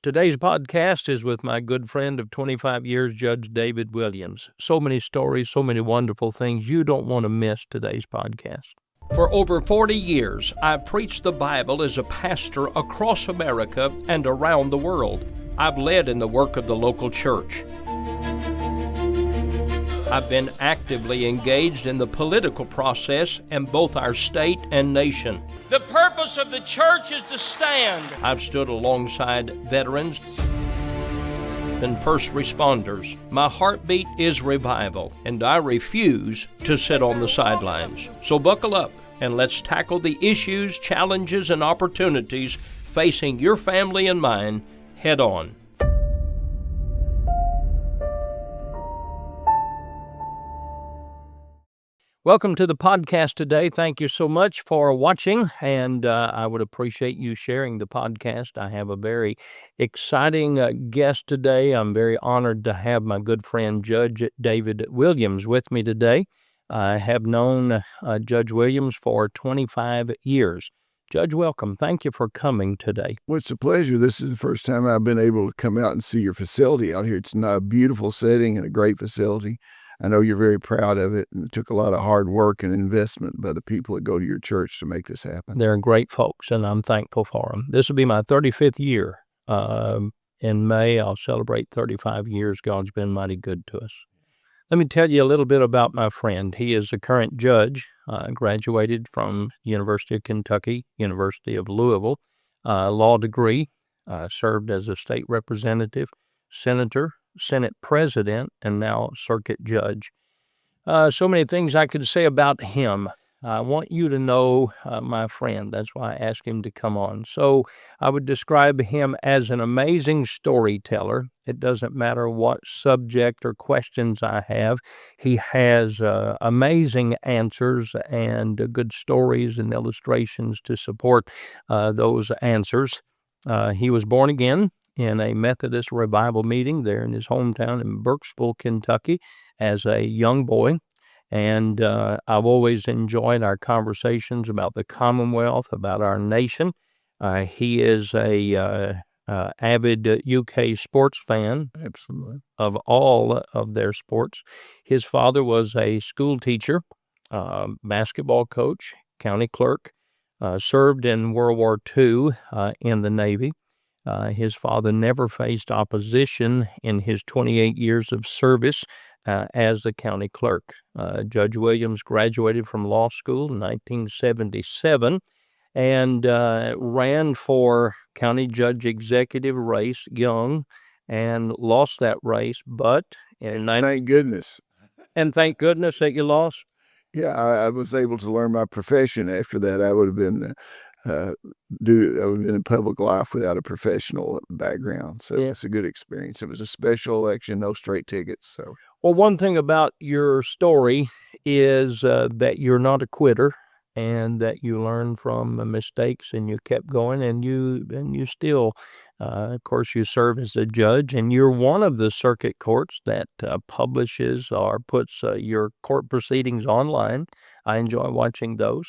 Today's podcast is with my good friend of 25 years, Judge David Williams. So many stories, so many wonderful things. You don't want to miss today's podcast. For over 40 years, I've preached the Bible as a pastor across America and around the world. I've led in the work of the local church. I've been actively engaged in the political process in both our state and nation. The purpose of the church is to stand. I've stood alongside veterans and first responders. My heartbeat is revival, and I refuse to sit on the sidelines. So buckle up and let's tackle the issues, challenges, and opportunities facing your family and mine head on. Welcome to the podcast today. Thank you so much for watching, and I would appreciate you sharing the podcast. I have a very exciting guest today. I'm very honored to have my good friend Judge David Williams with me today. I have known Judge Williams for 25 years. Judge, welcome. Thank you for coming today. Well, it's a pleasure. This is the first time I've been able to come out and see your facility out here. It's a beautiful setting and a great facility. I know you're very proud of it, and it took a lot of hard work and investment by the people that go to your church to make this happen. They're great folks, and I'm thankful for them. This will be my 35th year. In May, I'll celebrate 35 years. God's been mighty good to us. Let me tell you a little bit about my friend. He is a current judge, graduated from University of Kentucky, University of Louisville, law degree, served as a state representative, senator, Senate president, and now circuit judge. So many things I could say about him. I want you to know my friend. That's why I asked him to come on. So I would describe him as an amazing storyteller. It doesn't matter what subject or questions I have. He has amazing answers and good stories and illustrations to support those answers. He was born again in a Methodist revival meeting there in his hometown in Burkesville, Kentucky, as a young boy. And I've always enjoyed our conversations about the Commonwealth, about our nation. He is a avid UK sports fan. Absolutely. Of all of their sports. His father was a school teacher, basketball coach, county clerk, served in World War II in the Navy. His father never faced opposition in his 28 years of service as the county clerk. Judge Williams graduated from law school in 1977 and ran for county judge executive race young and lost that race, but thank goodness. And thank goodness that you lost. Yeah, I was able to learn my profession after that. I would have been in public life without a professional background. So It's a good experience. It was a special election, no straight tickets. So, well, one thing about your story is that you're not a quitter, and that you learn from mistakes and you kept going, and you still, of course, you serve as a judge, and you're one of the circuit courts that publishes or puts your court proceedings online. I enjoy watching those.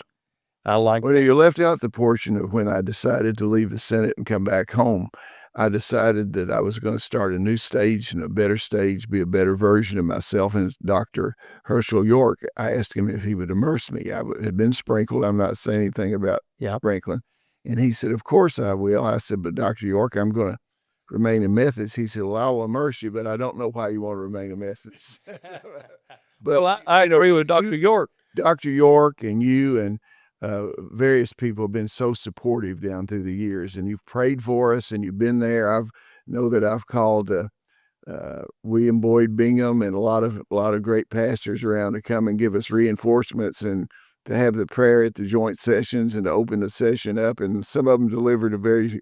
Well, you left out the portion of when I decided to leave the Senate and come back home. I decided that I was going to start a new stage and a better stage, be a better version of myself. And Dr. Herschel York, I asked him if he would immerse me. I had been sprinkled. I'm not saying anything about sprinkling. And he said, of course I will. I said, but Dr. York, I'm going to remain a Methodist. He said, well, I will immerse you, but I don't know why you want to remain a Methodist. But well, I agree with Dr. York. Dr. York and you and various people have been so supportive down through the years, and you've prayed for us, and you've been there. I've called William Boyd Bingham and a lot of great pastors around to come and give us reinforcements and to have the prayer at the joint sessions and to open the session up. And some of them delivered a very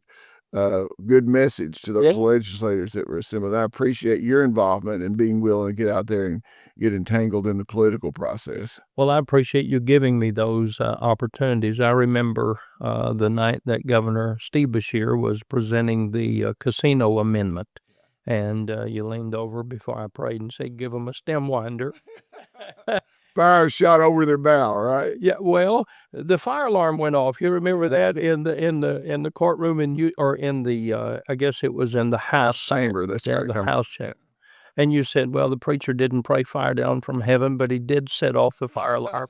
good message to those legislators that were assembled. I appreciate your involvement and being willing to get out there and get entangled in the political process. Well, I appreciate you giving me those opportunities. I remember the night that Governor Steve Beshear was presenting the casino amendment, and you leaned over before I prayed and said, give him a stem winder. fire shot over their bow, right? Yeah, well, the fire alarm went off. You remember that in the courtroom, in the I guess it was in the House chamber. That's yeah, right. the House chamber. And you said, well, the preacher didn't pray fire down from heaven, but he did set off the fire alarm.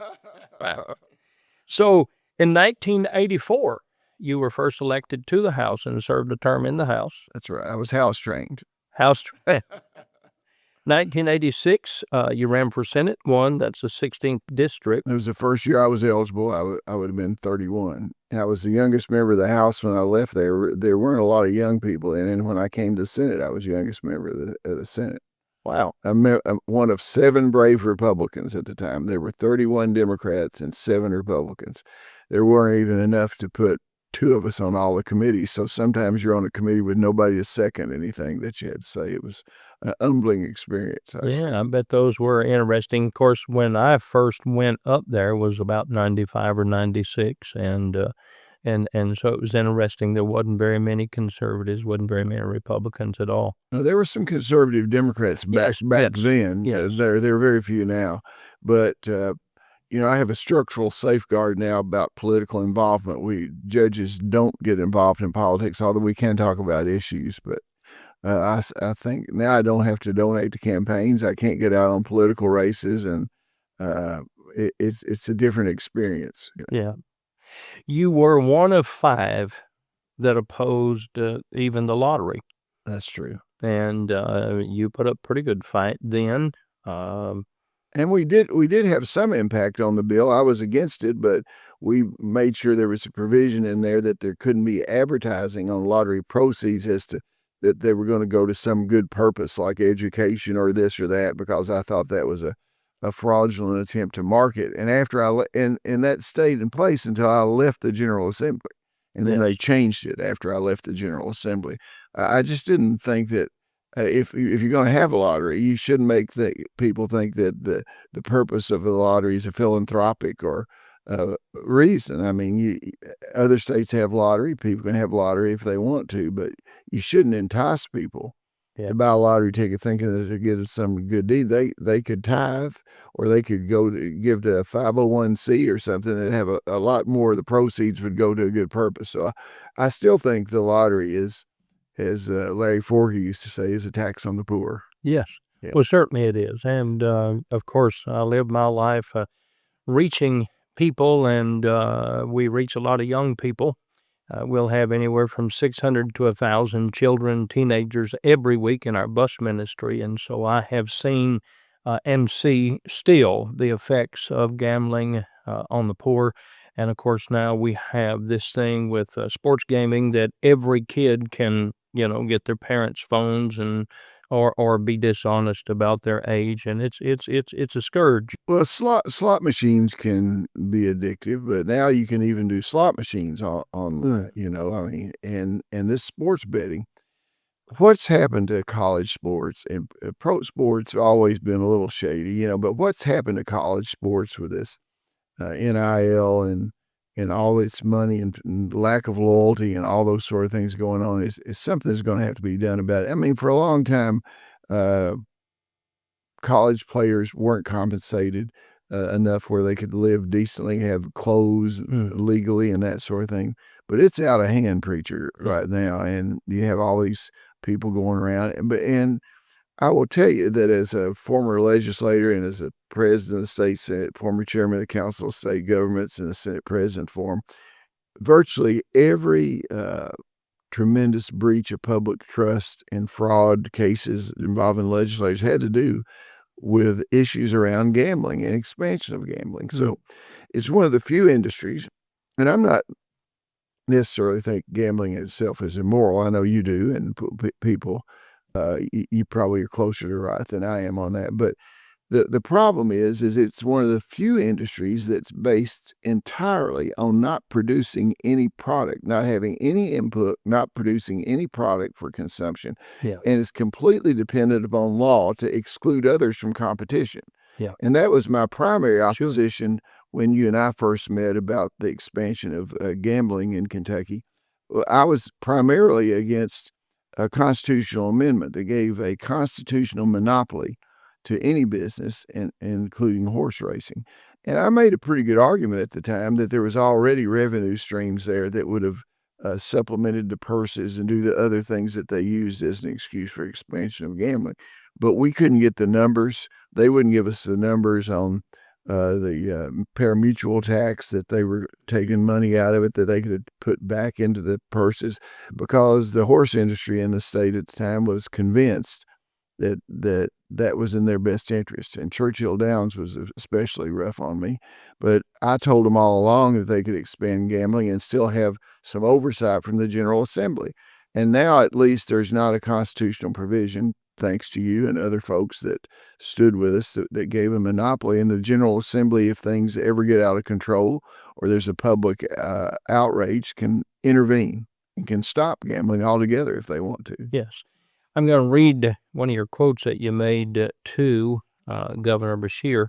So in 1984, you were first elected to the House and served a term in the House. That's right. I was house trained. 1986, you ran for Senate, won. That's the 16th district. It was the first year I was eligible. I would have been 31. And I was the youngest member of the House when I left there. There weren't a lot of young people. And then when I came to the Senate, I was the youngest member of the Senate. Wow. I'm one of 7 brave Republicans at the time. There were 31 Democrats and 7 Republicans. There weren't even enough to put 2 of us on all the committees. So sometimes you're on a committee with nobody to second anything that you had to say. It was an humbling experience. Yeah, I bet those were interesting. Of course, when I first went up there was about 95 or 96, and so it was interesting. There wasn't very many conservatives, wasn't very many Republicans at all. Now, there were some conservative Democrats back then. Yes. There are very few now. But, I have a structural safeguard now about political involvement. Judges don't get involved in politics, although we can talk about issues. But I think now I don't have to donate to campaigns. I can't get out on political races, and it's a different experience. Yeah. You were one of 5 that opposed even the lottery. That's true. And you put up a pretty good fight then. And we did have some impact on the bill. I was against it, but we made sure there was a provision in there that there couldn't be advertising on lottery proceeds that they were going to go to some good purpose like education or this or that, because I thought that was a fraudulent attempt to market. And after and that stayed in place until I left the General Assembly. And then they changed it after I left the General Assembly. I just didn't think that if you're going to have a lottery, you shouldn't make people think that the purpose of the lottery is a philanthropic or reason. I mean, other states have lottery. People can have lottery if they want to, but you shouldn't entice people to buy a lottery ticket thinking that they're getting some good deed. They could tithe, or they could go to give to a 501c or something and have a lot more of the proceeds would go to a good purpose. So I still think the lottery is, as Larry Forkey used to say, is a tax on the poor. Yes. Yeah. Well, certainly it is. And of course, I live my life reaching people, and we reach a lot of young people. We'll have anywhere from 600 to 1,000 children, teenagers every week in our bus ministry. And so I have seen and see still the effects of gambling on the poor. And of course, now we have this thing with sports gaming that every kid can, get their parents' phones and or be dishonest about their age, and it's a scourge. Well, slot machines can be addictive, but now you can even do slot machines on and this sports betting. What's happened to college sports and pro sports have always been a little shady, but what's happened to college sports with this NIL and all this money and lack of loyalty and all those sort of things going on is something that's going to have to be done about it. I mean, for a long time, college players weren't compensated enough where they could live decently, have clothes legally and that sort of thing. But it's out of hand, preacher, right now. And you have all these people going around. And I will tell you that as a former legislator and as a president of the state Senate, former chairman of the Council of State Governments and a Senate president for them, virtually every tremendous breach of public trust and fraud cases involving legislators had to do with issues around gambling and expansion of gambling. So it's one of the few industries, and I'm not necessarily think gambling itself is immoral. I know you do, and people, you probably are closer to right than I am on that. But the problem is it's one of the few industries that's based entirely on not producing any product, not having any input, not producing any product for consumption. Yeah. And it's completely dependent upon law to exclude others from competition. Yeah. And that was my primary opposition when you and I first met about the expansion of gambling in Kentucky. I was primarily against a constitutional amendment that gave a constitutional monopoly to any business, including horse racing. And I made a pretty good argument at the time that there was already revenue streams there that would have supplemented the purses and do the other things that they used as an excuse for expansion of gambling. But we couldn't get the numbers. They wouldn't give us the numbers on the pari-mutuel tax that they were taking money out of it that they could put back into the purses, because the horse industry in the state at the time was convinced that was in their best interest. And Churchill Downs was especially rough on me. But I told them all along that they could expand gambling and still have some oversight from the General Assembly. And now at least there's not a constitutional provision, thanks to you and other folks that stood with us, that gave a monopoly in the General Assembly. If things ever get out of control or there's a public outrage, can intervene and can stop gambling altogether if they want to. Yes. I'm going to read one of your quotes that you made to Governor Beshear.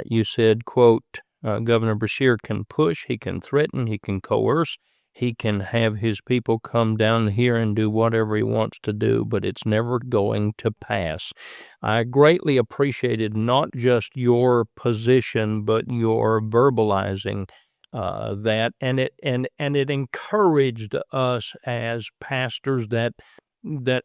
You said, quote, Governor Beshear can push, he can threaten, he can coerce, he can have his people come down here and do whatever he wants to do, but it's never going to pass. I greatly appreciated not just your position, but your verbalizing that, and it encouraged us as pastors that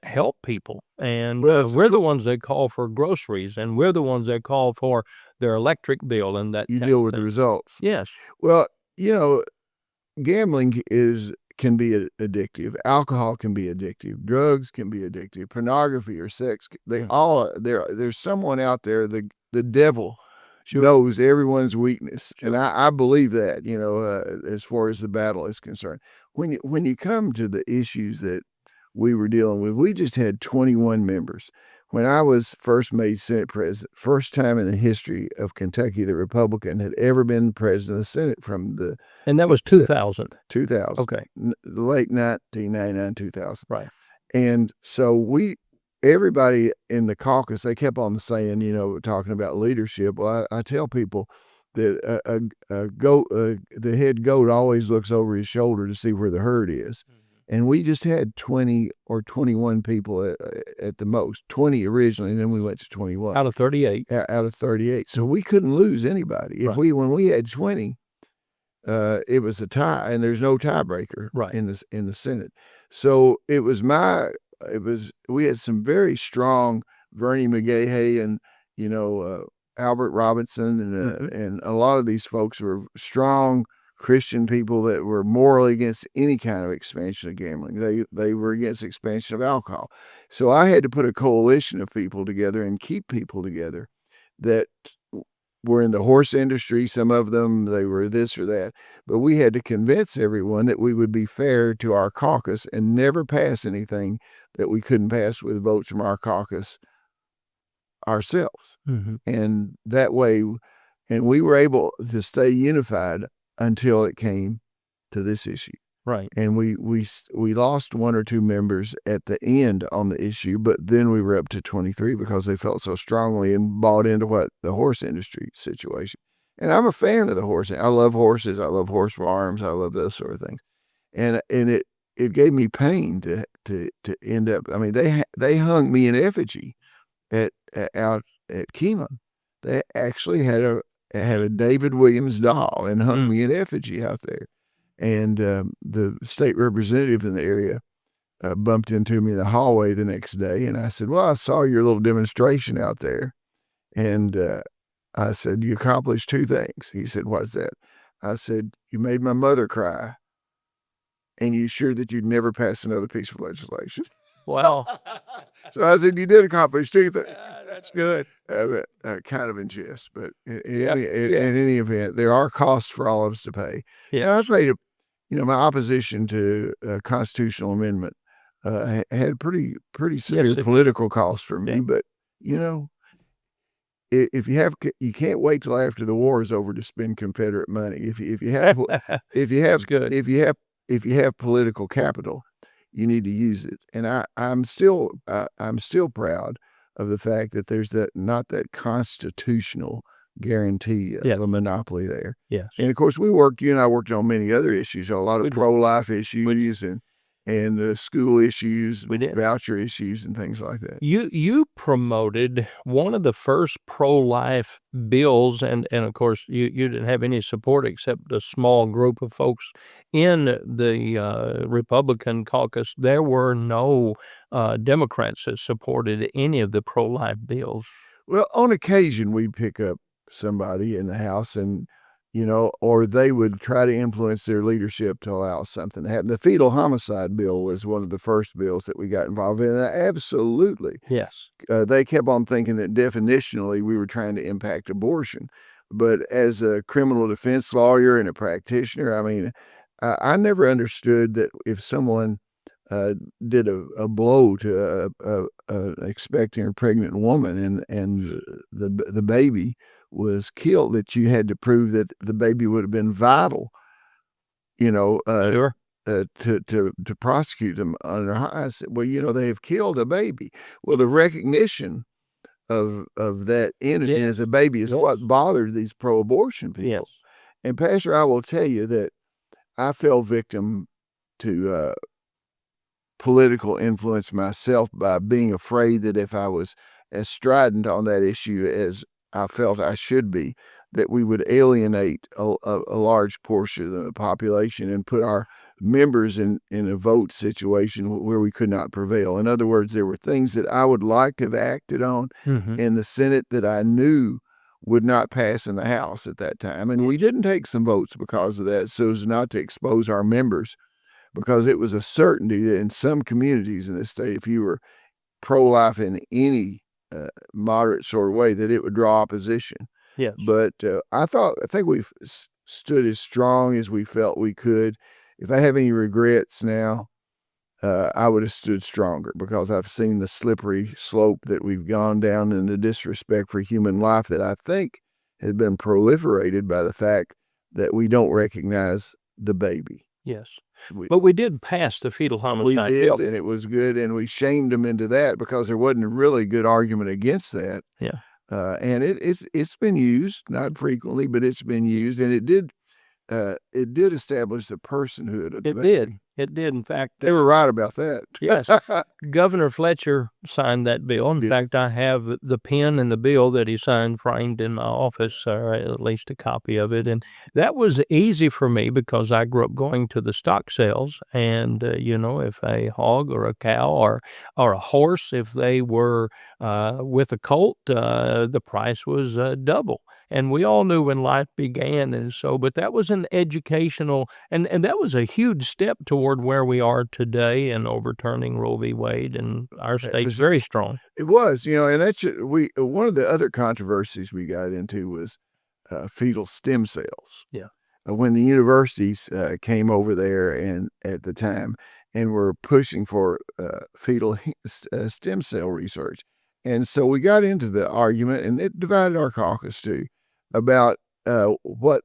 help people. And we're the ones that call for groceries, and we're the ones that call for their electric bill, and that you deal with the results. Yes. Well, gambling can be addictive. Alcohol can be addictive. Drugs can be addictive. Pornography or sex, there's someone out there, the devil knows everyone's weakness. Sure. And I believe that, as far as the battle is concerned. When you come to the issues that we were dealing with, we just had 21 members. When I was first made Senate president, first time in the history of Kentucky the Republican had ever been president of the Senate from the... And that was 2000. 2000. Okay. Late 1999, 2000. Right. And so everybody in the caucus, they kept on saying, talking about leadership. Well, I tell people that the head goat always looks over his shoulder to see where the herd is. Mm-hmm. And we just had 20 or 21 people at the most. 20 originally, and then we went to 21. Out of 38. Out of 38. So we couldn't lose anybody. Right. When we had 20, it was a tie, and there's no tiebreaker in the Senate. So we had some very strong Bernie McGahey and Albert Robinson and a lot of these folks were strong Christian people that were morally against any kind of expansion of gambling. They were against expansion of alcohol. So I had to put a coalition of people together and keep people together that were in the horse industry. Some of them, they were this or that. But we had to convince everyone that we would be fair to our caucus and never pass anything that we couldn't pass with votes from our caucus ourselves. Mm-hmm. And that way, and we were able to stay unified until it came to this issue. Right. And we lost one or two members at the end on the issue, but then we were up to 23 because they felt so strongly and bought into what the horse industry situation. And I'm a fan of the horse. I love horses. I love horse farms. I love those sort of things. And it gave me pain to end up. I mean, they hung me in effigy out at Keeneland. They actually had a David Williams doll and hung me in effigy out there. And the state representative in the area bumped into me in the hallway the next day. And I said, well, I saw your little demonstration out there. And I said, you accomplished two things. He said, what's that? I said, you made my mother cry. And you sure that you'd never pass another piece of legislation? Well, so I said, you did accomplish two things. That's good. Kind of in jest, but in any event, there are costs for all of us to pay. Yeah, and I've made my opposition to a constitutional amendment had pretty severe political costs for me. But if you can't wait till after the war is over to spend Confederate money. If you have political capital, you need to use it. And I'm still proud of the fact that there's not that constitutional guarantee of a monopoly there. Yes. And of course you and I worked on many other issues, a lot of pro-life issues, and and the school issues, We did. voucher issues, and things like that. You promoted one of the first pro-life bills, and of course, you didn't have any support except a small group of folks in the Republican caucus. There were no Democrats that supported any of the pro-life bills. Well, on occasion, we'd pick up somebody in the House and, or they would try to influence their leadership to allow something to happen. The fetal homicide bill was one of the first bills that we got involved in. And absolutely. Yes. They kept on thinking that definitionally we were trying to impact abortion. But as a criminal defense lawyer and a practitioner, I mean, I never understood that if someone did a blow to a expecting or pregnant woman and the baby was killed, that you had to prove that the baby would have been vital, Sure. to prosecute them under. I said, well, they have killed a baby. Well, the recognition of that entity as a baby is what bothered these pro-abortion people. Yes. And Pastor, I will tell you that I fell victim to political influence myself by being afraid that if I was as strident on that issue as I felt I should be, that we would alienate a large portion of the population and put our members in a vote situation where we could not prevail. In other words, there were things that I would like to have acted on in the Senate that I knew would not pass in the House at that time. And we didn't take some votes because of that, so as not to expose our members, because it was a certainty that in some communities in this state, if you were pro-life in any moderate sort of way, that it would draw opposition. Yes. But I think we've stood as strong as we felt we could. If I have any regrets now, I would have stood stronger, because I've seen the slippery slope that we've gone down in the disrespect for human life that I think has been proliferated by the fact that we don't recognize the baby. Yes. But we did pass the fetal homicide bill. And it was good, and we shamed them into that because there wasn't a really good argument against that. Yeah. And it's been used, not frequently, but it's been used, and it did establish the personhood of the baby. It did. In fact, they were right about that. Yes. Governor Fletcher signed that bill. In fact, I have the pen and the bill that he signed framed in my office, or at least a copy of it. And that was easy for me because I grew up going to the stock sales. And, if a hog or a cow or a horse, if they were with a colt, the price was double. And we all knew when life began, and so, but that was an educational, and that was a huge step toward where we are today in overturning Roe v. Wade, and our state's very strong. It was, and that's one of the other controversies we got into was fetal stem cells. Yeah. When the universities came over there and at the time and were pushing for fetal stem cell research. And so we got into the argument, and it divided our caucus too, about what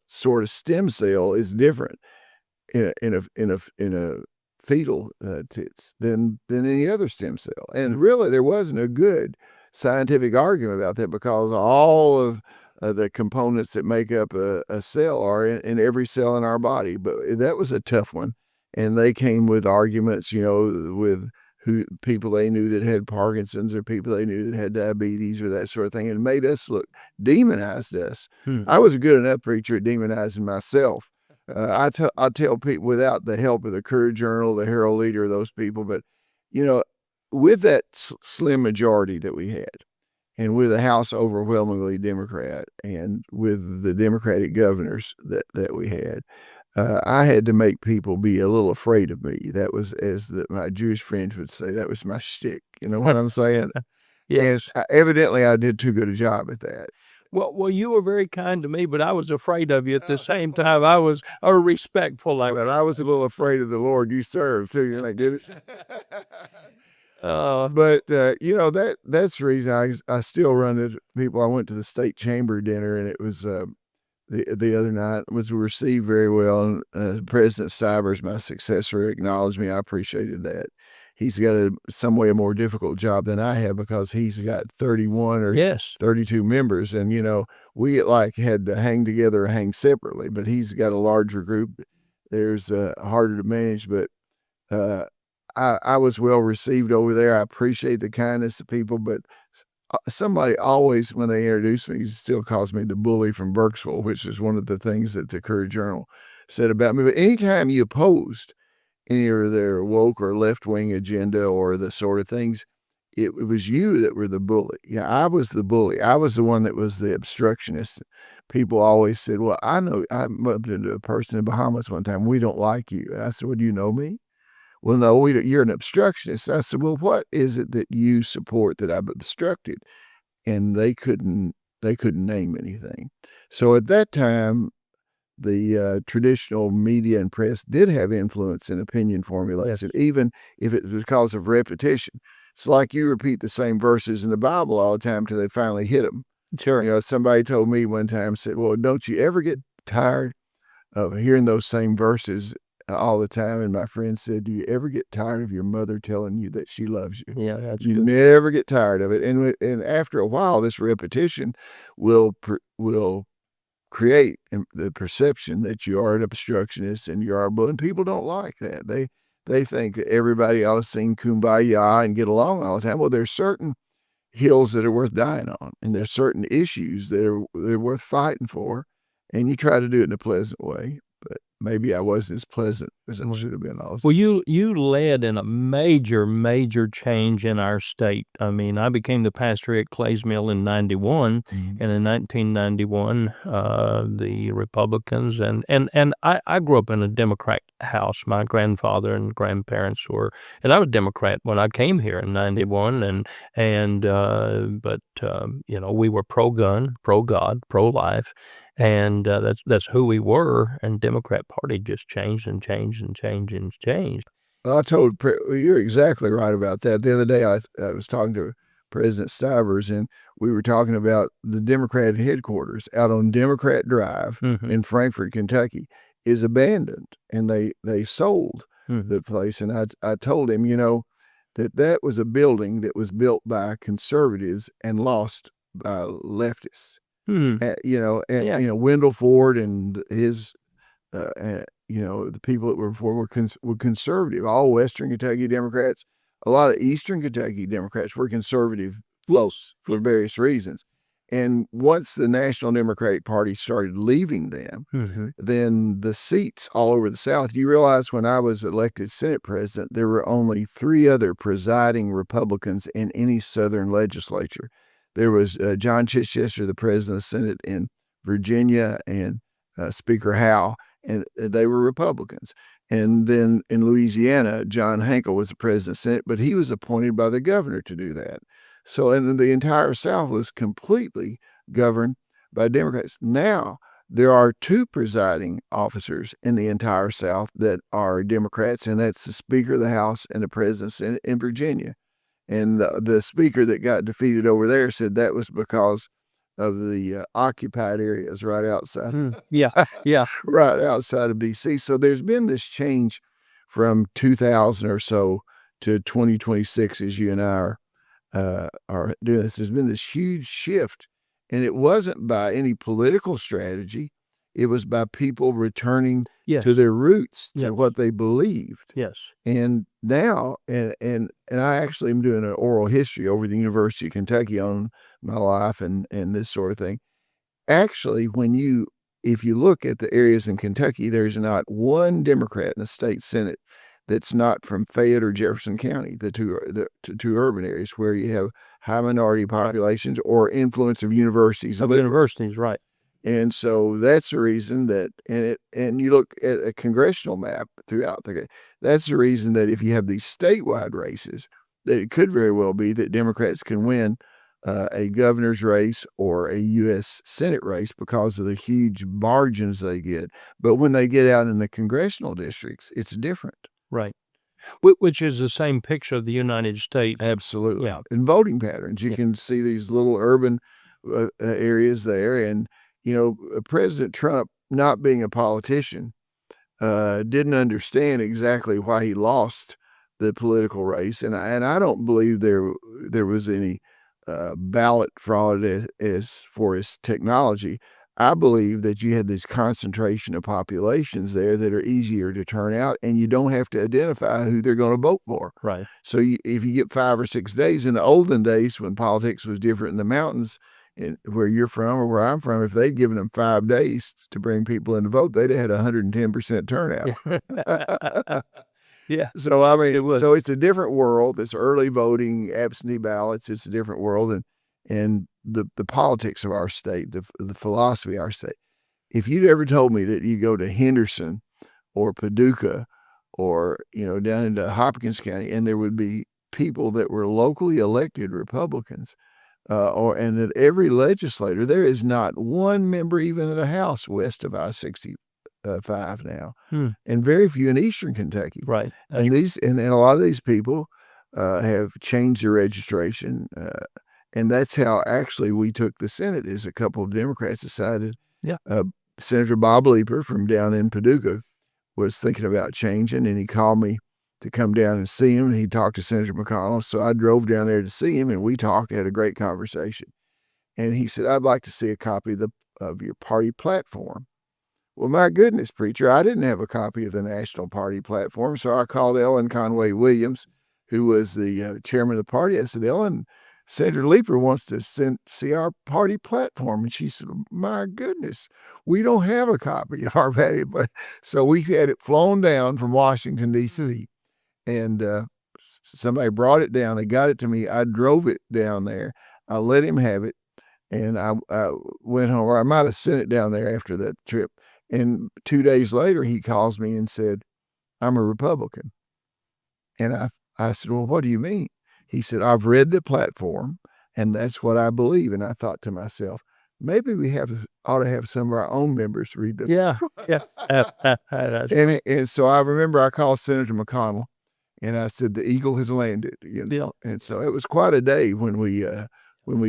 sort of stem cell is different in a fetal tits than any other stem cell. And really, there wasn't a good scientific argument about that, because all of the components that make up a cell are in every cell in our body. But that was a tough one, and they came with arguments, with people they knew that had Parkinson's, or people they knew that had diabetes, or that sort of thing, and made us demonized us. I was a good enough preacher at demonizing myself. I tell people, without the help of the Courier Journal, the Herald Leader, those people, but with that slim majority that we had, and with the House overwhelmingly Democrat, and with the Democratic governors that we had, I had to make people be a little afraid of me. That was, as my Jewish friends would say, that was my shtick. You know what I'm saying? Yes. And evidently, I did too good a job at that. Well, you were very kind to me, but I was afraid of you at the same time. I was respectful. But I was a little afraid of the Lord you serve too. You get it? But that's the reason I still run into people. I went to the state chamber dinner, and it was the other night, was received very well. And President Stivers, my successor, acknowledged me. I appreciated that. He's got some way a more difficult job than I have, because he's got 31 or 32 members. And, we had to hang together or hang separately, but he's got a larger group there's harder to manage, but I was well received over there. I appreciate the kindness of people, but somebody always, when they introduce me, still calls me the bully from Burkesville, which is one of the things that the Courier Journal said about me. But anytime you opposed any of their woke or left-wing agenda or the sort of things, it was you that were the bully. Yeah, I was the bully. I was the one that was the obstructionist. People always said, well, I know, I bumped into a person in Bahamas one time, we don't like you. And I said, well, do you know me? Well, no, you're an obstructionist. I said, well, what is it that you support that I've obstructed? And they couldn't name anything. So at that time, the traditional media and press did have influence in opinion formulation, even if it was because of repetition. It's like you repeat the same verses in the Bible all the time till they finally hit them. Sure. You know, somebody told me one time, said, well, don't you ever get tired of hearing those same verses all the time? And my friend said, do you ever get tired of your mother telling you that she loves you? Yeah, that's You good. never get tired of it. And after a while, this repetition will create the perception that you are an obstructionist and you are a bully. And people don't like that. They think that everybody ought to sing Kumbaya and get along all the time. Well, there's certain hills that are worth dying on, and there's certain issues that they're worth fighting for, and you try to do it in a pleasant way. But maybe I wasn't as pleasant as I should have been. Well, you led in a major change in our state. I mean, I became the pastor at Clay's Mill in 91, and in 1991, the Republicans and I grew up in a Democrat house. My grandfather and grandparents were, and I was Democrat when I came here in 91, but you know, we were pro-gun, pro-God, pro-life. And that's who we were, and Democrat Party just changed and changed and changed and changed. Well, you're exactly right about that. The other day, I was talking to President Stivers, and we were talking about the Democrat headquarters out on Democrat Drive in Frankfort, Kentucky, is abandoned, and they sold the place. And I told him, you know, that was a building that was built by conservatives and lost by leftists. You know, and you know, Wendell Ford and his, you know, the people that were before were conservative. All Western Kentucky Democrats, a lot of Eastern Kentucky Democrats were conservative folks for various reasons. And once the National Democratic Party started leaving them, then the seats all over the South. You realize when I was elected Senate president, there were only 3 other presiding Republicans in any Southern legislature. There was John Chichester, the president of the Senate in Virginia, and Speaker Howe, and they were Republicans. And then in Louisiana, John Hankel was the president of the Senate, but he was appointed by the governor to do that. So, and the entire South was completely governed by Democrats. Now, there are 2 presiding officers in the entire South that are Democrats, and that's the Speaker of the House and the president of the Senate in Virginia. And the speaker that got defeated over there said that was because of the occupied areas right outside. Right outside of D.C. So there's been this change from 2000 or so to 2026, as you and I are doing this. There's been this huge shift, and it wasn't by any political strategy. It was by people returning to their roots, to what they believed. And now, and I actually am doing an oral history over the University of Kentucky on my life and this sort of thing. Actually, if you look at the areas in Kentucky, there's not one Democrat in the state Senate that's not from Fayette or Jefferson County, the two urban areas where you have high minority populations or influence of universities. Right. And so that's the reason that, and you look at a congressional map throughout that's the reason that if you have these statewide races, that it could very well be that Democrats can win a governor's race or a U.S. Senate race because of the huge margins they get. But when they get out in the congressional districts, it's different. Right. Which is the same picture of the United States. Absolutely. Yeah. In voting patterns, you can see these little urban areas there. And, you know, President Trump, not being a politician, didn't understand exactly why he lost the political race. And I don't believe there was any ballot fraud as for his technology. I believe that you had this concentration of populations there that are easier to turn out, and you don't have to identify who they're going to vote for. Right. So if you get 5 or 6 days, in the olden days when politics was different in the mountains, where you're from or where I'm from, if they'd given them 5 days to bring people in to vote, they'd have had 110% turnout. Yeah. So, I mean, It was. so it's a different world. It's early voting, absentee ballots. It's a different world. And the politics of our state, the philosophy of our state. If you'd ever told me that you go to Henderson or Paducah or, down into Hopkins County, and there would be people that were locally elected Republicans, and that every legislator, there is not one member even of the House west of I-65 now, and very few in Eastern Kentucky. Right. And a lot of these people have changed their registration, and that's how actually we took the Senate. Is a couple of Democrats decided. Yeah. Senator Bob Leeper from down in Paducah was thinking about changing, and he called me to come down and see him. He talked to Senator McConnell, so I drove down there to see him, and we talked, had a great conversation. And he said, "I'd like to see a copy of your party platform." Well, my goodness, preacher, I didn't have a copy of the national party platform, so I called Ellen Conway Williams, who was the chairman of the party. I said, "Ellen, Senator Leeper wants to see our party platform." And she said, "My goodness, we don't have a copy of our party." So we had it flown down from Washington, D.C., and somebody brought it down. They got it to me. I drove it down there. I let him have it, and I went home, or I might have sent it down there after that trip. And 2 days later, he calls me and said, "I'm a Republican." And I said, "Well, what do you mean?" He said, "I've read the platform, and that's what I believe." And I thought to myself, maybe we ought to have some of our own members read the. Yeah. And so I remember I called Senator McConnell, and I said, "The eagle has landed." Yeah. And so it was quite a day when we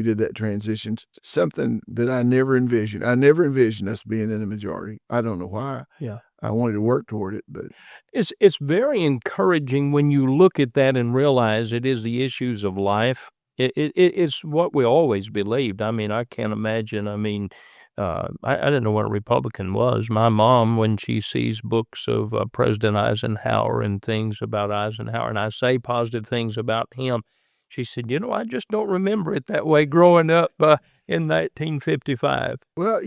did that transition. Something that I never envisioned. I never envisioned us being in the majority. I don't know why. Yeah. I wanted to work toward it, but it's very encouraging when you look at that and realize it is the issues of life. It's what we always believed. I mean, I can't imagine. I mean, I didn't know what a Republican was. My mom, when she sees books of President Eisenhower and things about Eisenhower, and I say positive things about him, she said, "I just don't remember it that way growing up in 1955. Well,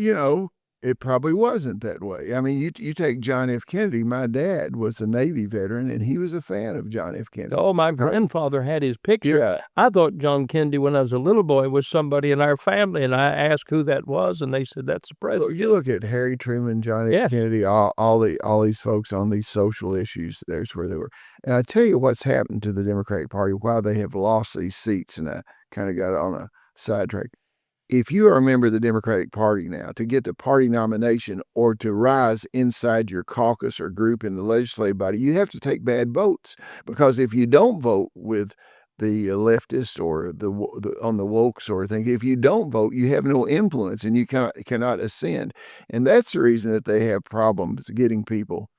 it probably wasn't that way. I mean, you take John F. Kennedy. My dad was a Navy veteran, and he was a fan of John F. Kennedy. Oh, my grandfather had his picture. Yeah. I thought John Kennedy, when I was a little boy, was somebody in our family, and I asked who that was, and they said, "That's the president." You look at Harry Truman, John F. Kennedy, all these folks on these social issues. There's where they were. And I tell you what's happened to the Democratic Party, why they have lost these seats, and I kind of got on a sidetrack. If you are a member of the Democratic Party now, to get the party nomination or to rise inside your caucus or group in the legislative body, you have to take bad votes. Because if you don't vote with the leftist or on the woke sort of thing, if you don't vote, you have no influence and you cannot ascend. And that's the reason that they have problems getting people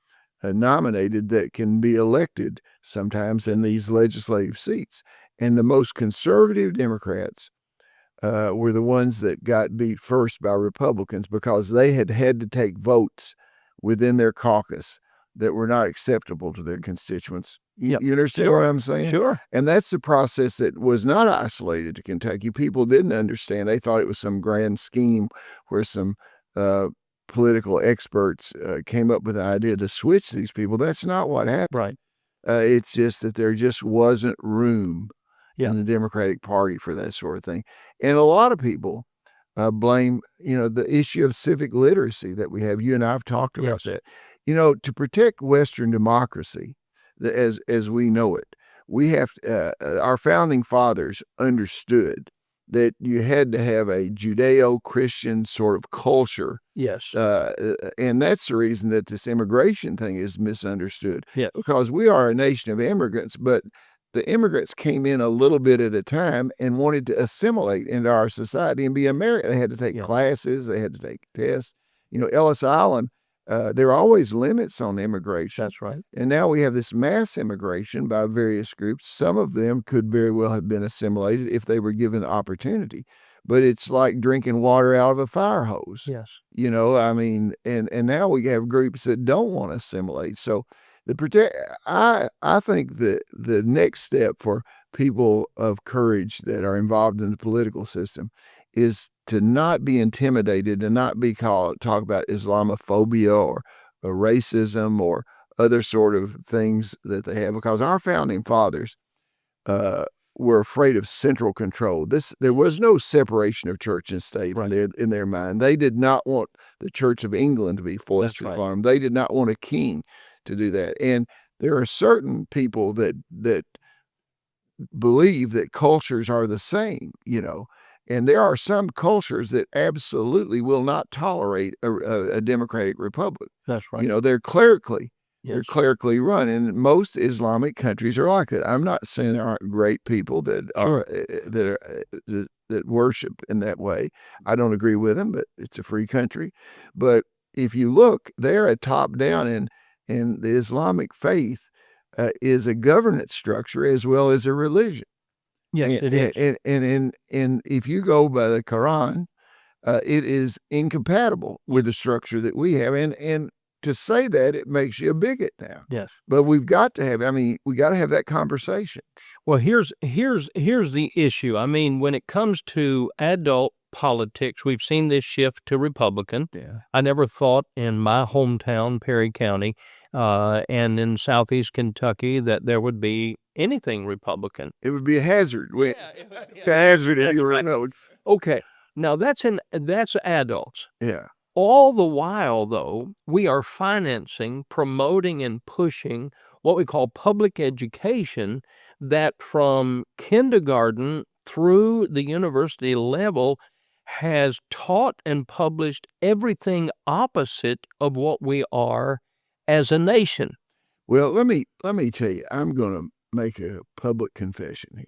nominated that can be elected sometimes in these legislative seats. And the most conservative Democrats were the ones that got beat first by Republicans because they had to take votes within their caucus that were not acceptable to their constituents. You understand what I'm saying? Sure. And that's the process that was not isolated to Kentucky. People didn't understand. They thought it was some grand scheme where some political experts came up with the idea to switch these people. That's not what happened. Right. It's just that there just wasn't room in the Democratic Party for that sort of thing. And a lot of people blame, the issue of civic literacy that we have. You and I have talked about that. To protect Western democracy as we know it, we have our founding fathers understood that you had to have a Judeo-Christian sort of culture. Yes. And that's the reason that this immigration thing is misunderstood. Yeah. Because we are a nation of immigrants, but the immigrants came in a little bit at a time and wanted to assimilate into our society and be American. They had to take classes. They had to take tests. Ellis Island, there are always limits on immigration. That's right. And now we have this mass immigration by various groups. Some of them could very well have been assimilated if they were given the opportunity. but it's like drinking water out of a fire hose. Yes. You know, I mean, and now we have groups that don't want to assimilate. So I think that the next step for people of courage that are involved in the political system is to not be intimidated and not be talk about Islamophobia or racism or other sort of things that they have, because our founding fathers were afraid of central control. There was no separation of church and state in their mind. They did not want the Church of England to be forced to reform. They did not want a king to do that. And there are certain people that believe that cultures are the same, you know. And there are some cultures that absolutely will not tolerate a democratic republic. That's right. You know, they're clerically run, and most Islamic countries are like that. I'm not saying there aren't great people that that worship in that way. I don't agree with them, but it's a free country. But if you look, they're a top down, and the Islamic faith is a governance structure as well as a religion. Yes, it is. And if you go by the Quran, it is incompatible with the structure that we have. And to say that, it makes you a bigot now. Yes. But we got to have that conversation. Well, here's the issue. I mean, when it comes to adult politics, we've seen this shift to Republican. Yeah. I never thought in my hometown, Perry County, and in southeast Kentucky, that there would be anything Republican. It would be a hazard. A hazard. Right. Okay. Now that's adults. Yeah. All the while, though, we are financing, promoting, and pushing what we call public education, that from kindergarten through the university level has taught and published everything opposite of what we are as a nation. Well, let me tell you, I'm going to make a public confession here.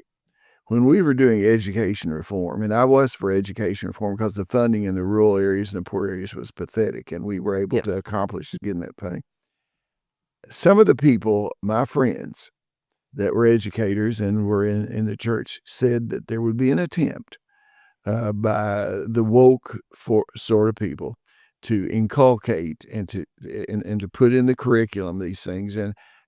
When we were doing education reform, and I was for education reform because the funding in the rural areas and the poor areas was pathetic, and we were able to accomplish getting that funding. Some of the people, my friends, that were educators and were in the church, said that there would be an attempt by the woke sort of people to inculcate and to put in the curriculum these things.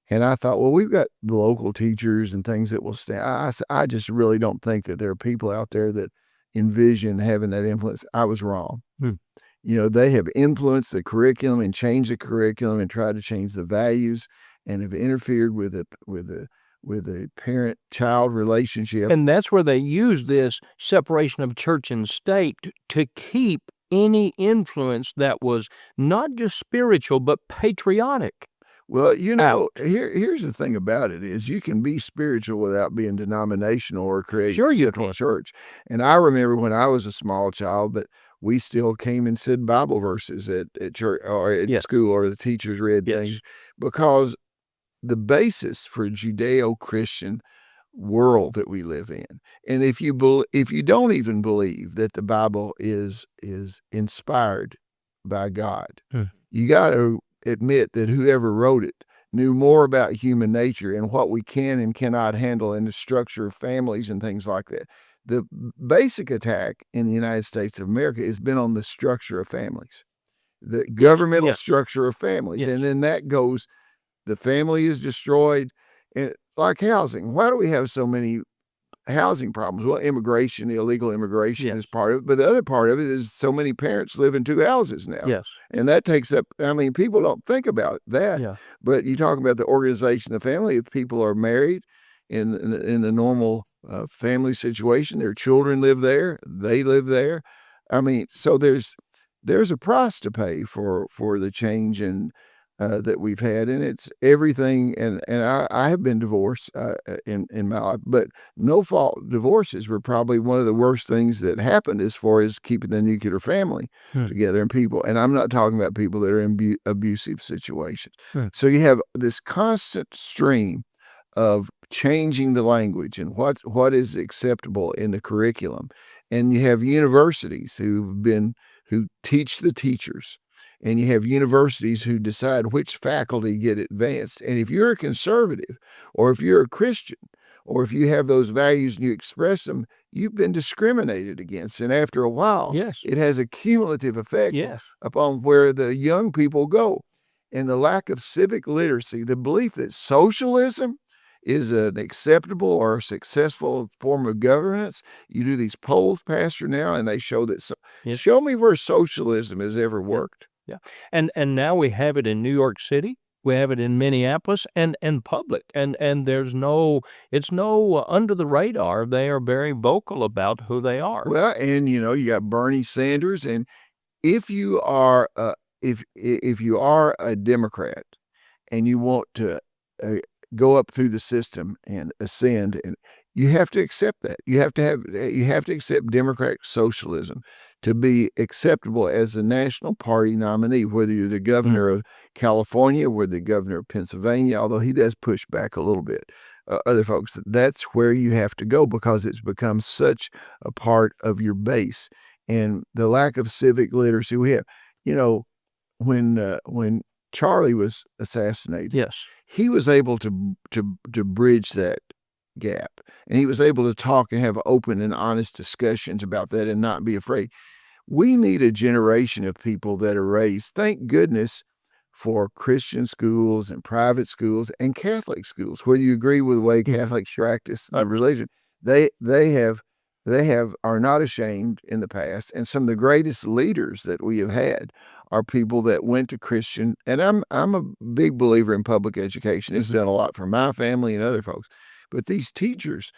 And I thought, well, we've got the local teachers and things that will stay. I just really don't think that there are people out there that envision having that influence. I was wrong. You know, they have influenced the curriculum and changed the curriculum and tried to change the values and have interfered with the parent-child relationship. And that's where they use this separation of church and state to keep any influence that was not just spiritual, but patriotic. Well, you know, here's the thing about it is you can be spiritual without being denominational or create a central church. And I remember when I was a small child that we still came and said Bible verses at church or at school, or the teachers read things, because the basis for Judeo-Christian world that we live in. And if you don't even believe that the Bible is inspired by God, you got to admit that whoever wrote it knew more about human nature and what we can and cannot handle in the structure of families and things like that. The basic attack in the United States of America has been on the structure of families, the governmental structure of families. And then that goes, the family is destroyed. And like housing, why do we have so many housing problems? Well, immigration, illegal immigration is part of it. But the other part of it is so many parents live in two houses now. Yes. And that takes up, I mean, people don't think about that. Yeah. But you talk about the organization of the family. If people are married in the normal family situation, their children live there, they live there. I mean, so there's a price to pay for the change that we've had, and it's everything. And I have been divorced in my life, but no fault divorces were probably one of the worst things that happened as far as keeping the nuclear family together and people. And I'm not talking about people that are in abusive situations. So you have this constant stream of changing the language and what is acceptable in the curriculum, and you have universities who teach the teachers. And you have universities who decide which faculty get advanced. And if you're a conservative or if you're a Christian or if you have those values and you express them, you've been discriminated against. And after a while, Yes. it has a cumulative effect Yes. upon where the young people go. And the lack of civic literacy, the belief that socialism is an acceptable or successful form of governance. You do these polls, Pastor, now, and they show that. Yes. Show me where socialism has ever worked. Yeah. And now we have it in New York City. We have it in Minneapolis and public. And it's no under the radar. They are very vocal about who they are. Well, and you got Bernie Sanders, and if you are if you are a Democrat and you want to go up through the system and ascend, and you have to accept that. You have to accept Democratic socialism to be acceptable as a national party nominee, whether you're the governor of California or the governor of Pennsylvania, although he does push back a little bit. Other folks, that's where you have to go because it's become such a part of your base. And the lack of civic literacy we have, when Charlie was assassinated, Yes. he was able to bridge that gap, and he was able to talk and have open and honest discussions about that and not be afraid. We need a generation of people that are raised, thank goodness, for Christian schools and private schools and Catholic schools. Whether you agree with the way Catholics practice religion, they are not ashamed in the past, and some of the greatest leaders that we have had are people that went to Christian. And I'm a big believer in public education. It's done a lot for my family and other folks. But these teachers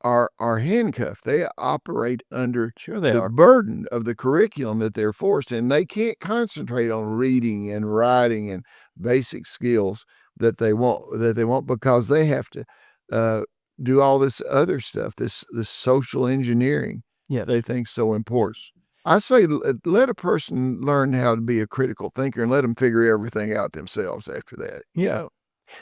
are handcuffed. They operate under the burden of the curriculum that they're forced, and they can't concentrate on reading and writing and basic skills that they want because they have to do all this other stuff, this social engineering. Yes. They think so important. I say let a person learn how to be a critical thinker and let them figure everything out themselves after that. Yeah.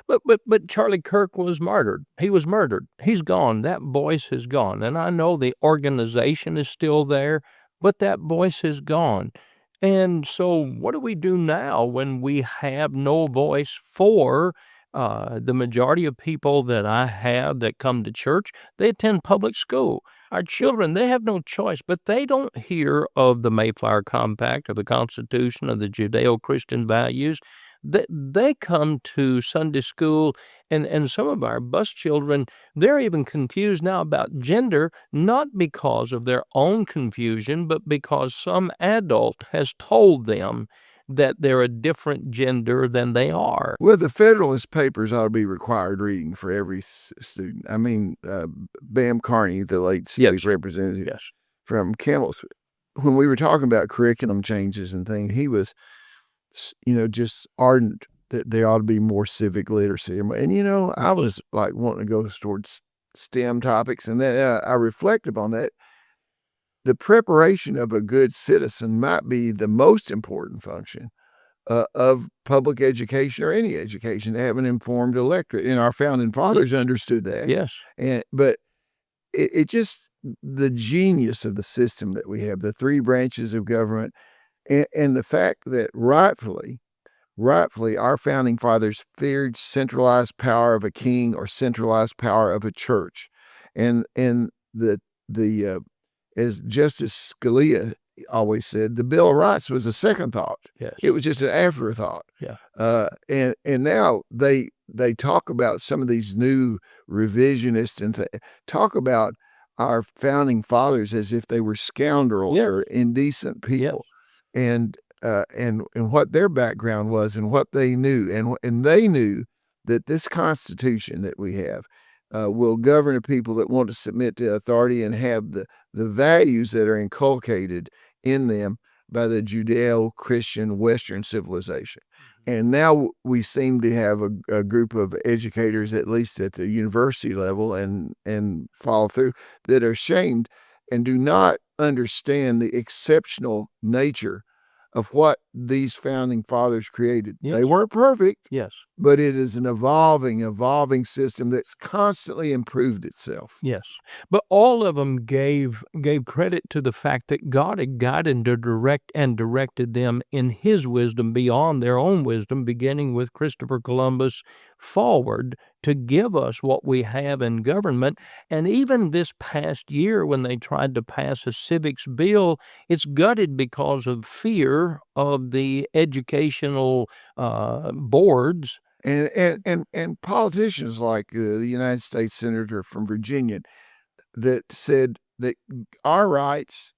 But Charlie Kirk was martyred. He was murdered. He's gone. That voice is gone. And I know the organization is still there, but that voice is gone. And so what do we do now when we have no voice for the majority of people that I have that come to church? They attend public school. Our children, they have no choice, but they don't hear of the Mayflower Compact, of the Constitution, of the Judeo-Christian values. They come to Sunday school, and some of our bus children, they're even confused now about gender, not because of their own confusion, but because some adult has told them that they're a different gender than they are. Well, the Federalist Papers ought to be required reading for every student. I mean, Bam Carney, the late state representative from Camels, when we were talking about curriculum changes and things, he was just ardent that there ought to be more civic literacy. And, I was like wanting to go towards STEM topics, and then I reflected on that. The preparation of a good citizen might be the most important function of public education or any education, to have an informed electorate. And our founding fathers understood that. Yes. But it just, the genius of the system that we have, the three branches of government, and the fact that rightfully, our founding fathers feared centralized power of a king or centralized power of a church, and as Justice Scalia always said, the Bill of Rights was a second thought. Yes. It was just an afterthought. Yeah. And now they talk about some of these new revisionists and talk about our founding fathers as if they were scoundrels or indecent people. And what their background was and what they knew. And they knew that this Constitution that we have will govern a people that want to submit to authority and have the values that are inculcated in them by the Judeo-Christian Western civilization. And now we seem to have a group of educators, at least at the university level and follow through, that are ashamed and do not understand the exceptional nature of what these founding fathers created. Yes. They weren't perfect. Yes. But it is an evolving system that's constantly improved itself. Yes. But all of them gave credit to the fact that God had guided and directed them in his wisdom beyond their own wisdom, beginning with Christopher Columbus, forward to give us what we have in government. And even this past year, when they tried to pass a civics bill, it's gutted because of fear of the educational boards. And politicians like the United States Senator from Virginia that said that our rights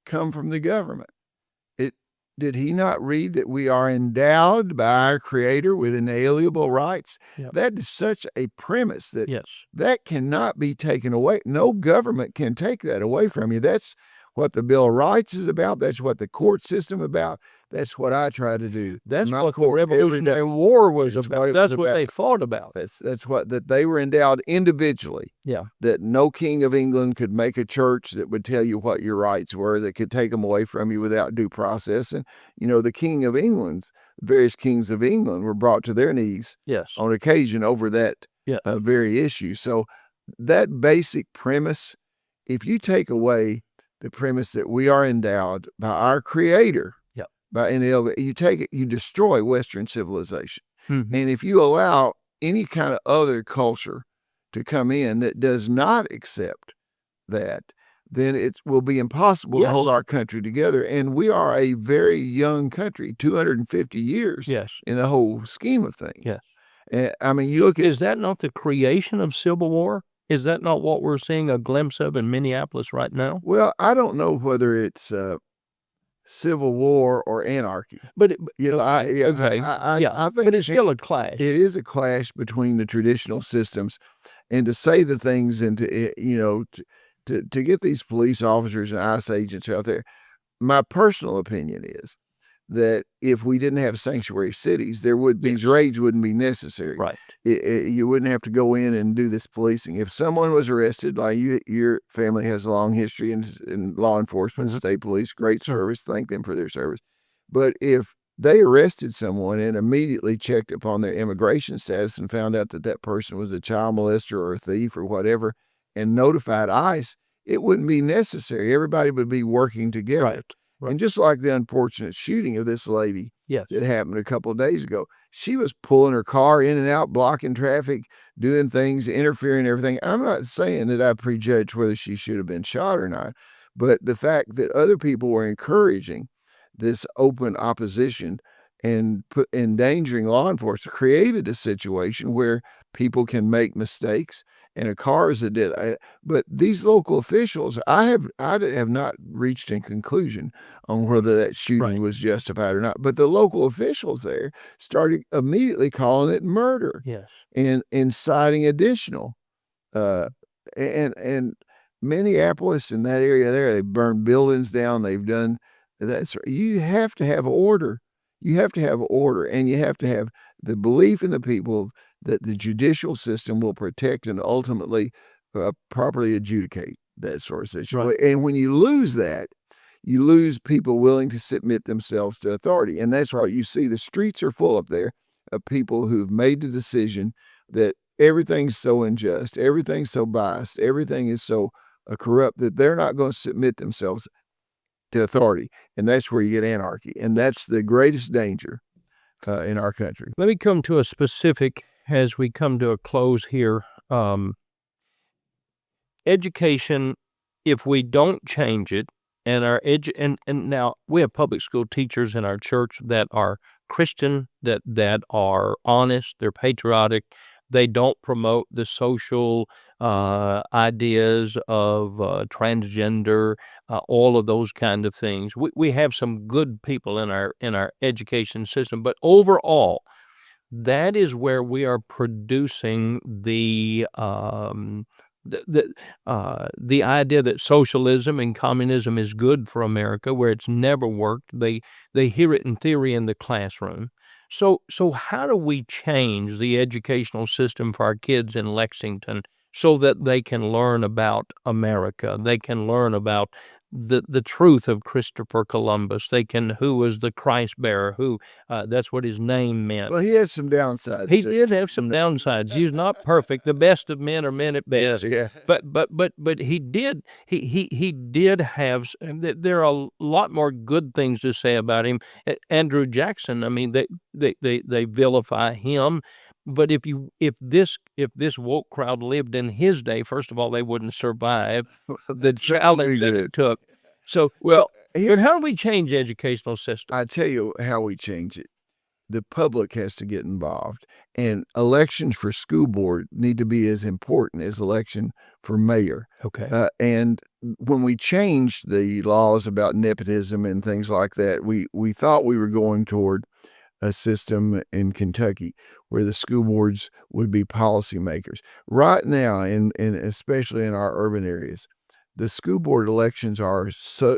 come from the government. Did he not read that we are endowed by our Creator with inalienable rights? Yep. That is such a premise that Yes. that cannot be taken away. No government can take that away from you. That's what the Bill of Rights is about. That's what the court system about. That's what I try to do. That's My what the court Revolutionary War was That's about. what it That's was what about. they fought about. That's what that they were endowed individually. Yeah. That no king of England could make a church that would tell you what your rights were, that could take them away from you without due process. And the king of England, various kings of England were brought to their knees Yes. on occasion over that Yes. very issue. So that basic premise, if you take away the premise that we are endowed by our Creator, Yep. by you take it, you destroy Western civilization. Mhm. And if you allow any kind of other culture to come in that does not accept that, then it will be impossible to Yes. hold our country together. And we are a very young country, 250 years Yes. in the whole scheme of things. Yes. I mean, you look at Is that not the creation of civil war? Is that not what we're seeing a glimpse of in Minneapolis right now? well, I don't know whether it's civil war or anarchy. But I think but it's still a clash. it is a clash between the traditional systems, and to say the things and to get these police officers and ICE agents out there. My personal opinion is that if we didn't have sanctuary cities, these raids wouldn't be necessary. Right. You wouldn't have to go in and do this policing. If someone was arrested, like your family has a long history in law enforcement, state police, great service, thank them for their service. But if they arrested someone and immediately checked upon their immigration status and found out that that person was a child molester or a thief or whatever, and notified ICE, it wouldn't be necessary. Everybody would be working together. Right. And just like the unfortunate shooting of this lady Yes. that happened a couple of days ago, she was pulling her car in and out, blocking traffic, doing things, interfering, everything. I'm not saying that I prejudge whether she should have been shot or not, but the fact that other people were encouraging this open opposition and endangering law enforcement created a situation where people can make mistakes, and a car is a dead. But these local officials, I have not reached a conclusion on whether that shooting was justified or not. But the local officials there started immediately calling it murder. Yes. And inciting additional. And Minneapolis and that area there, they burned buildings down. They've done that. You have to have order. You have to have order, and you have to have the belief in the people that the judicial system will protect and ultimately properly adjudicate that sort of situation. Right. And when you lose that, you lose people willing to submit themselves to authority. And that's what you see. The streets are full up there of people who've made the decision that everything's so unjust, everything's so biased, everything is so corrupt that they're not going to submit themselves to authority. And that's where you get anarchy. And that's the greatest danger in our country. Let me come to a specific as we come to a close here. Education, if we don't change it, and and now we have public school teachers in our church that are Christian, that are honest, they're patriotic, they don't promote the social ideas of transgender, all of those kind of things. We have some good people in our education system, but overall, that is where we are producing the idea that socialism and communism is good for America, where it's never worked. They hear it in theory in the classroom. So how do we change the educational system for our kids in Lexington so that they can learn about America? They can learn about the truth of Christopher Columbus. Who was the Christ bearer, that's what his name meant. Well, he had some downsides. He did have some downsides. He's not perfect. The best of men are men at best. Yeah. But he did have. There are a lot more good things to say about him. Andrew Jackson. I mean, they vilify him, But if this woke crowd lived in his day, first of all, they wouldn't survive the challenge that it took. So, Well, but how do we change educational system? I tell you how we change it. The public has to get involved, and elections for school board need to be as important as election for mayor. Okay. And when we changed the laws about nepotism and things like that, we thought we were going toward a system in Kentucky where the school boards would be policymakers. Right now, in especially in our urban areas, the school board elections are so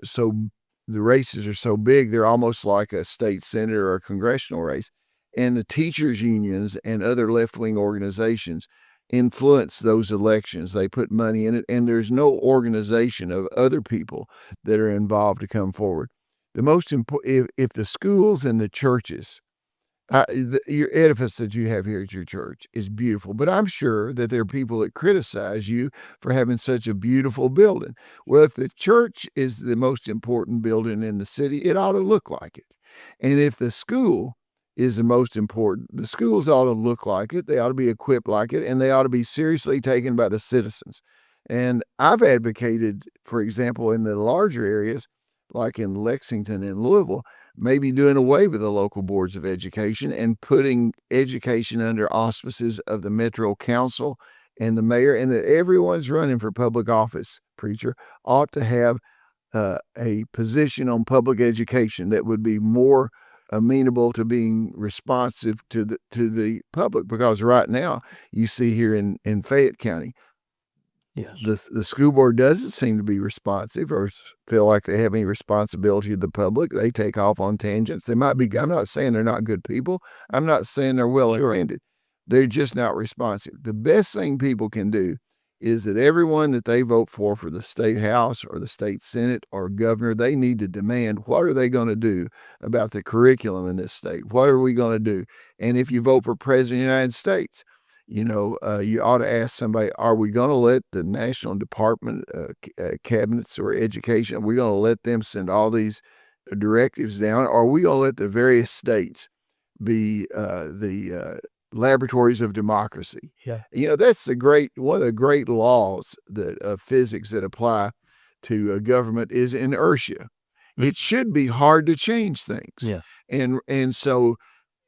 the races are so big, they're almost like a state senate or a congressional race. And the teachers' unions and other left-wing organizations influence those elections. They put money in it, and there's no organization of other people that are involved to come forward. The most important, if the schools and the churches, your edifice that you have here at your church is beautiful, but I'm sure that there are people that criticize you for having such a beautiful building. Well, if the church is the most important building in the city, it ought to look like it. And if the school is the most important, the schools ought to look like it, they ought to be equipped like it, and they ought to be seriously taken by the citizens. And I've advocated, for example, in the larger areas, like in Lexington and Louisville, maybe doing away with the local boards of education and putting education under auspices of the Metro Council and the mayor, and that everyone's running for public office, preacher, ought to have a position on public education that would be more amenable to being responsive to the public. Because right now, you see here in Fayette County, yes, the school board doesn't seem to be responsive or feel like they have any responsibility to the public. They take off on tangents. They might be, I'm not saying they're not good people. I'm not saying they're well-intended. They're just not responsive. The best thing people can do is that everyone that they vote for the state house or the state senate or governor, they need to demand, what are they going to do about the curriculum in this state? What are we going to do? And if you vote for president of the United States, you ought to ask somebody, are we going to let the National Department cabinets or education, are we going to let them send all these directives down? Or are we going to let the various states be the laboratories of democracy? Yeah. That's one of the great laws of physics that apply to government is inertia. Mm-hmm. It should be hard to change things. Yeah. And so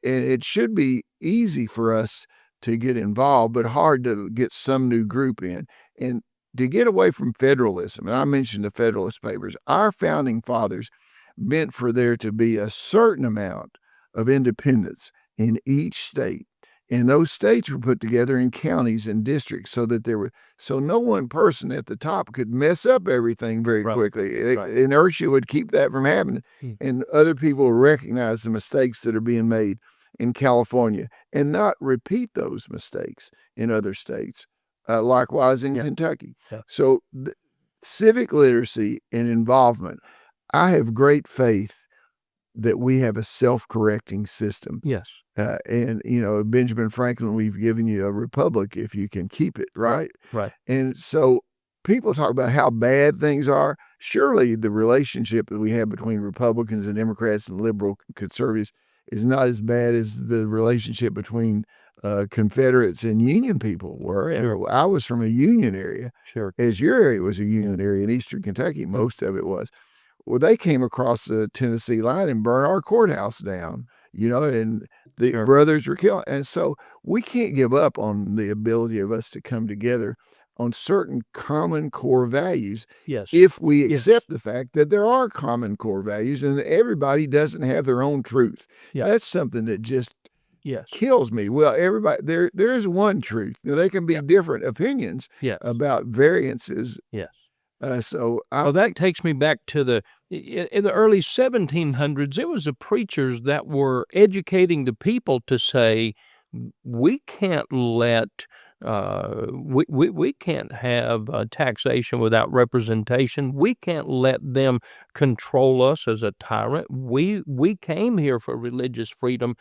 it should be easy for us to get involved, but hard to get some new group in. And to get away from federalism, and I mentioned the Federalist Papers, our founding fathers meant for there to be a certain amount of independence in each state. And those states were put together in counties and districts so no one person at the top could mess up everything very quickly. Right. Inertia would keep that from happening. And other people recognize the mistakes that are being made in California and not repeat those mistakes in other states. Likewise in Kentucky. Yeah. So civic literacy and involvement, I have great faith that we have a self-correcting system. Yes. And, Benjamin Franklin, we've given you a republic if you can keep it, right? Right. And so people talk about how bad things are. Surely the relationship that we have between Republicans and Democrats and liberal conservatives is not as bad as the relationship between Confederates and Union people were. And I was from a Union area. Sure. As your area was a Union area in Eastern Kentucky, most of it was. Well, they came across the Tennessee line and burned our courthouse down, and the brothers were killed. And so we can't give up on the ability of us to come together on certain common core values. Yes. If we accept the fact that there are common core values and everybody doesn't have their own truth. Yeah. That's something that just kills me. Well, everybody, there's one truth. There can be different opinions about variances. Yes. That takes me back to in the early 1700s, it was the preachers that were educating the people to say, we can't let, we can't have taxation without representation. We can't let them control us as a tyrant. We came here for religious freedom.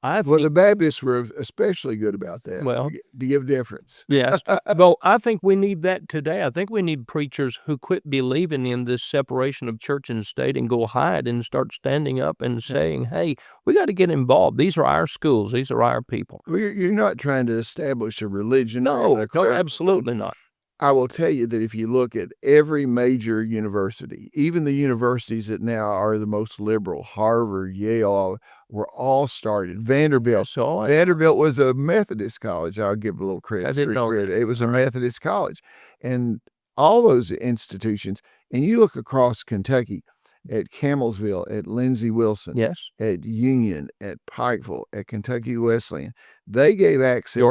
I Well, think, the Baptists were especially good about that. well, to give difference. yes. Well, I think we need that today. I think we need preachers who quit believing in this separation of church and state and go hide and start standing up and saying, hey, we got to get involved. These are our schools. These are our people. Well, you're not trying to establish a religion. No, absolutely not. I will tell you that if you look at every major university, even the universities that now are the most liberal, Harvard, Yale, were all started. Vanderbilt. Vanderbilt was a Methodist college. I'll give a little credit. I didn't know that. It was a Methodist college. And all those institutions, and you look across Kentucky at Camelsville, at Lindsey Wilson, Yes. at Union, at Pikeville, at Kentucky Wesleyan, they gave access.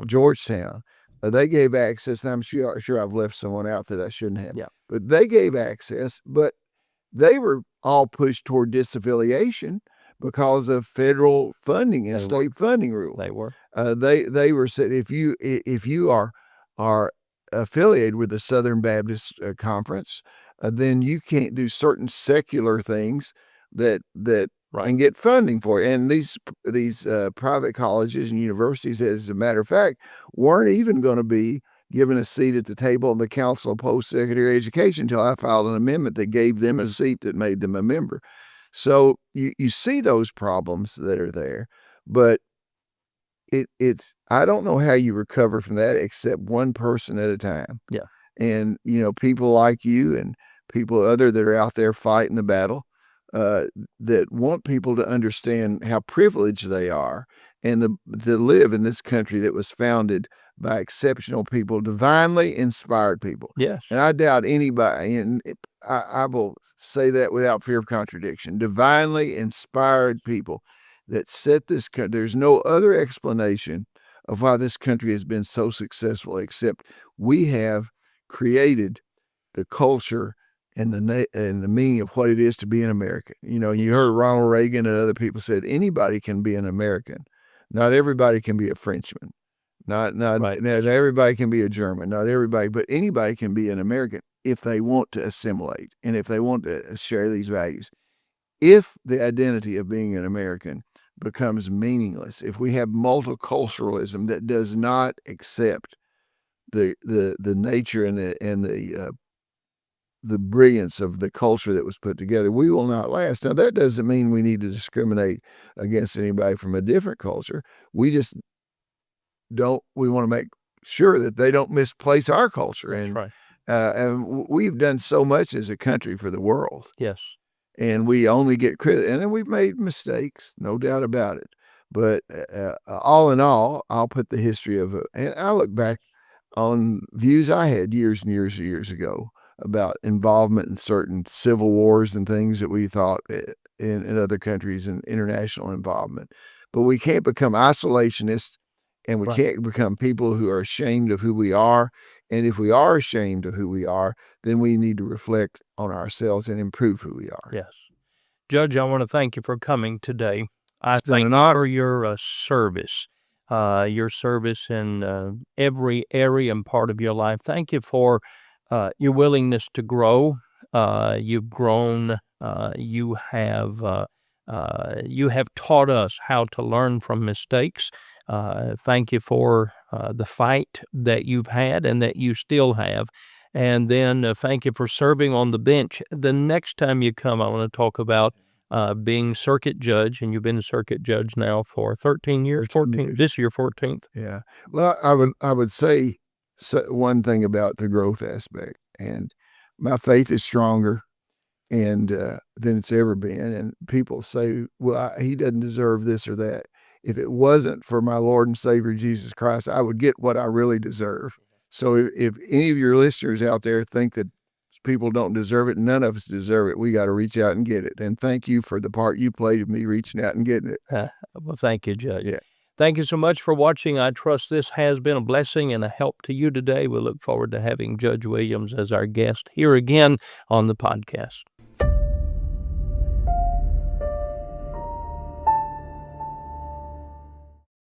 Georgetown. They gave access, and I'm sure I've left someone out that I shouldn't have. Yeah. But they gave access, but they were all pushed toward disaffiliation because of federal funding and state funding rules. They were. They were said if you are affiliated with the Southern Baptist Conference, then you can't do certain secular things that Right. and get funding for it. And these private colleges and universities, as a matter of fact, weren't even going to be given a seat at the table in the Council of Post-Secondary Education until I filed an amendment that gave them a seat that made them a member. So you see those problems that are there, but it's I don't know how you recover from that except one person at a time. Yeah. And people like you and people other that are out there fighting the battle. That want people to understand how privileged they are and to live in this country that was founded by exceptional people, divinely inspired people. Yes. And I doubt anybody, and I will say that without fear of contradiction, divinely inspired people that set this country. There's no other explanation of why this country has been so successful except we have created the culture and the meaning of what it is to be an American. You heard Ronald Reagan and other people said anybody can be an American. Not everybody can be a Frenchman. Not everybody can be a German. Not everybody, but anybody can be an American if they want to assimilate and if they want to share these values. If the identity of being an American becomes meaningless, if we have multiculturalism that does not accept the nature and the brilliance of the culture that was put together, we will not last. Now, that doesn't mean we need to discriminate against anybody from a different culture. We just we want to make sure that they don't misplace our culture. That's and, right. And we've done so much as a country for the world. Yes. And we only get credit. And then we've made mistakes, no doubt about it. But all in all, I'll put the history of it. And I look back on views I had years and years and years ago about involvement in certain civil wars and things that we thought in other countries and international involvement. But we can't become isolationists and we can't become people who are ashamed of who we are. And if we are ashamed of who we are, then we need to reflect on ourselves and improve who we are. Yes. Judge, I want to thank you for coming today. I thank you for your service in every area and part of your life. Thank you for your willingness to grow. You've grown. You have taught us how to learn from mistakes. Thank you for the fight that you've had and that you still have. And then thank you for serving on the bench. The next time you come, I want to talk about being circuit judge, and you've been a circuit judge now for 13 years, 14, this year, 14th. Yeah. Well, I would say one thing about the growth aspect, and my faith is stronger than it's ever been. And people say, well, he doesn't deserve this or that. If it wasn't for my Lord and Savior, Jesus Christ, I would get what I really deserve. So if any of your listeners out there think that people don't deserve it, none of us deserve it. We got to reach out and get it. And thank you for the part you played of me reaching out and getting it. Well, thank you, Judge. Yeah. Thank you so much for watching. I trust this has been a blessing and a help to you today. We look forward to having Judge Williams as our guest here again on the podcast.